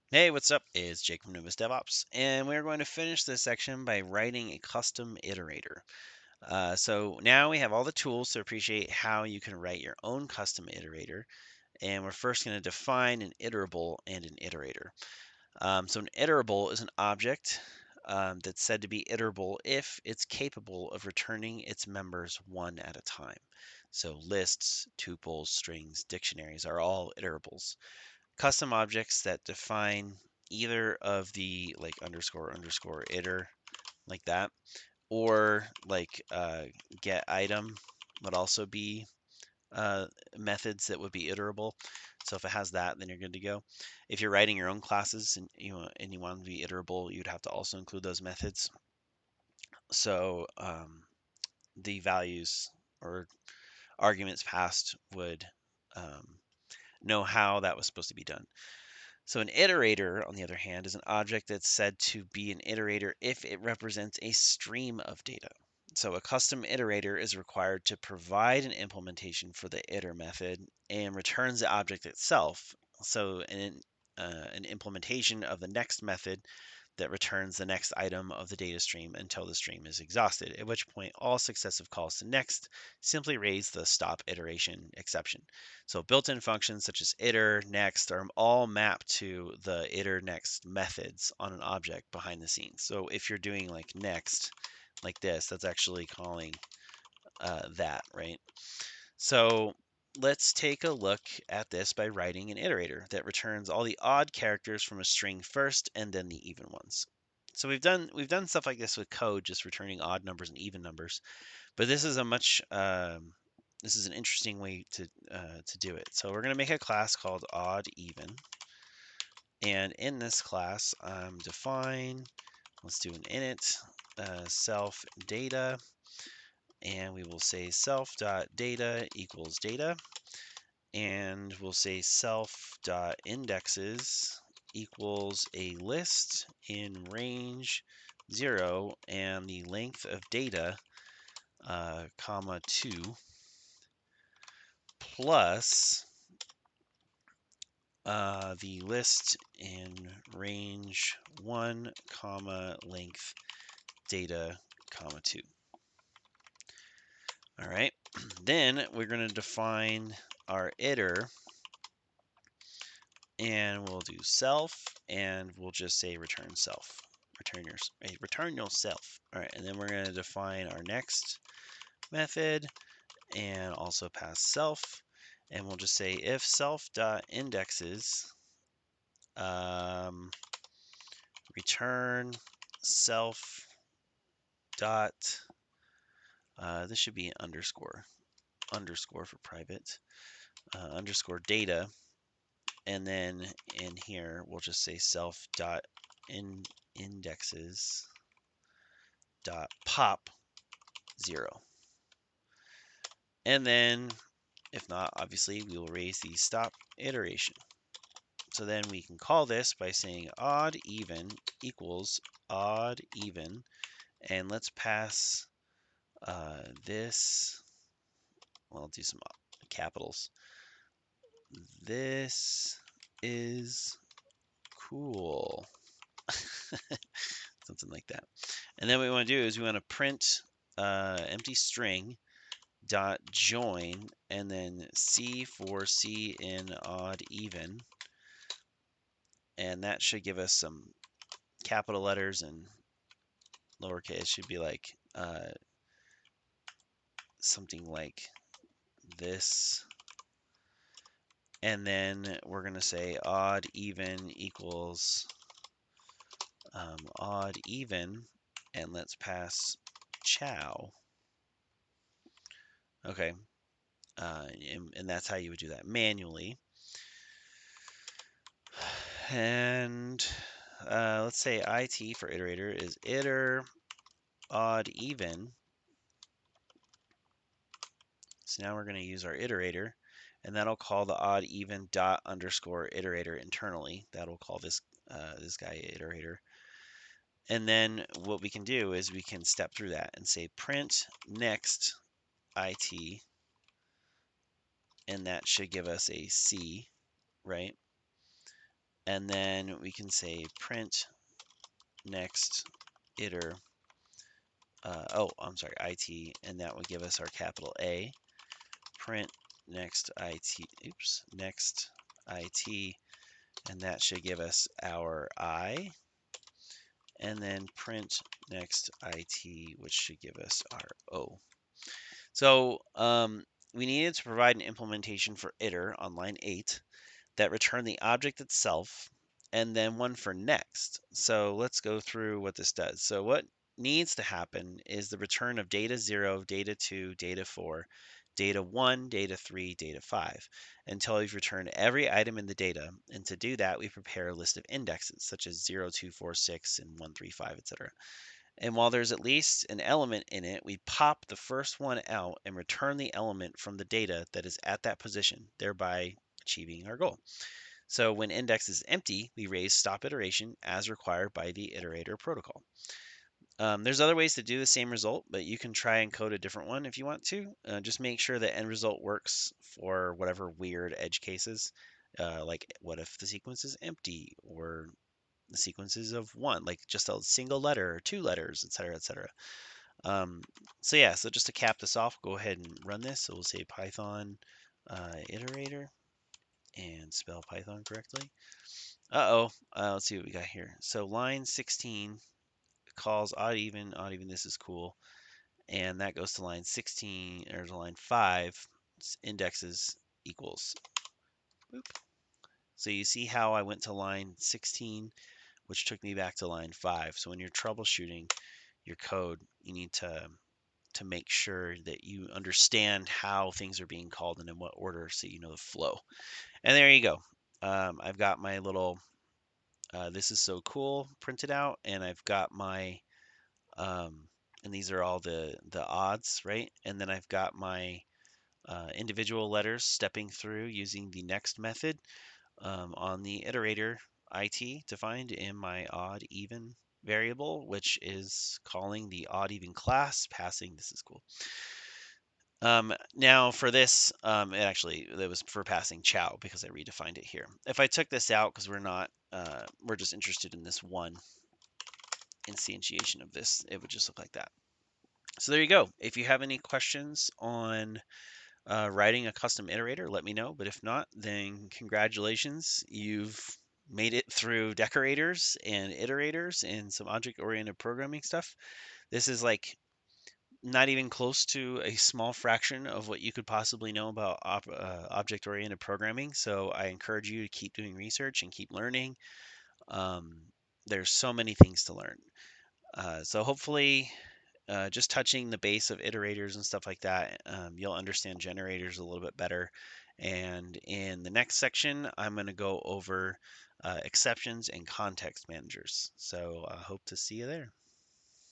Hey, what's up? It's Jake from Numis DevOps, and we're going to finish this section by writing a custom iterator. So now we have all the tools to appreciate how you can write your own custom iterator, and we're first going to define an iterable and an iterator. So an iterable is an object that's said to be iterable if it's capable of returning its members one at a time. So lists, tuples, strings, dictionaries are all iterables. Custom objects that define either of the like underscore underscore iter like that, or like get item would also be methods that would be iterable. So if it has that, then you're good to go. If you're writing your own classes and you want them to be iterable, you'd have to also include those methods. So the values or arguments passed would know how that was supposed to be done. So an iterator, on the other hand, is an object that's said to be an iterator if it represents a stream of data. So a custom iterator is required to provide an implementation for the iter method and returns the object itself. So an implementation of the next method that returns the next item of the data stream until the stream is exhausted, at which point all successive calls to next simply raise the stop iteration exception. So built-in functions such as iter, next are all mapped to the iter next methods on an object behind the scenes. So if you're doing like next, like this, that's actually calling that, right? So let's take a look at this by writing an iterator that returns all the odd characters from a string first and then the even ones. So we've done stuff like this with code, just returning odd numbers and even numbers. But this is a much this is an interesting way to do it. So we're going to make a class called odd even, and in this class, define. Let's do an init self data, and we will say self.data equals data, and we'll say self.indexes equals a list in range 0 and the length of data, comma 2, plus the list in range 1, comma length data, comma 2. All right, then we're going to define our iter, and we'll do self, and we'll just say return self. Return yourself. All right, and then we're going to define our next method and also pass self, and we'll just say if self.indexes return self dot this should be an underscore for private, underscore data, and then in here we'll just say self dot indexes dot pop 0, and then if not, obviously we will raise the stop iteration. So then we can call this by saying odd even equals odd even, and let's pass this. Well, I'll do some capitals. This is cool. Something like that. And then what we want to do is we want to print empty string dot join, and then C for C in odd even, and that should give us some capital letters, and lowercase should be like something like this. And then we're going to say odd even equals odd even, and let's pass chow. Okay, and that's how you would do that manually. And let's say it for iterator is iter odd even. So now we're going to use our iterator, and that'll call the odd even dot underscore iterator internally. That'll call this this guy iterator. And then what we can do is we can step through that and say print next it, and that should give us a C, right? and then we can say print next iter. I'm sorry, IT, and that will give us our capital A. Print next IT. Oops, next IT, and that should give us our I. And then print next IT, which should give us our O. So we needed to provide an implementation for iter on line 8 that returned the object itself, and then one for next. So let's go through what this does. So what needs to happen is the return of data 0, data 2, data 4, data 1, data 3, data 5, until we've returned every item in the data. And to do that, we prepare a list of indexes, such as 0, 2, 4, 6, and 1, 3, 5, etc. And while there's at least an element in it, we pop the first one out and return the element from the data that is at that position, thereby achieving our goal. So when index is empty, we raise stop iteration as required by the Iterator protocol. There's other ways to do the same result, but you can try and code a different one if you want to. Just make sure the end result works for whatever weird edge cases, like what if the sequence is empty, or the sequences of one, like just a single letter or two letters, etc., etc. Um, so yeah, so just to cap this off, go ahead and run this. So we'll say Python iterator and spell Python correctly. Let's see what we got here. So line 16 calls odd even. This is cool, and that goes to line 16 or to line 5. Indexes equals. Boop. So you see how I went to line 16, which took me back to line 5. So when you're troubleshooting your code, you need to make sure that you understand how things are being called and in what order, so you know the flow. And there you go. I've got my little this is so cool printed out, and I've got my um, and these are all the odds, right? And then I've got my individual letters stepping through using the next method on the iterator IT defined in my odd even variable, which is calling the odd even class, passing. This is cool. Now for this, it was for passing chow because I redefined it here. If I took this out, because we're just interested in this one instantiation of this, it would just look like that. So there you go. If you have any questions on writing a custom iterator, let me know. But if not, then congratulations. You've made it through decorators and iterators and some object-oriented programming stuff. This is like not even close to a small fraction of what you could possibly know about object-oriented programming. So I encourage you to keep doing research and keep learning. Um, there's so many things to learn. So hopefully, just touching the base of iterators and stuff like that, you'll understand generators a little bit better. And in the next section, I'm going to go over exceptions and context managers. So I hope to see you there.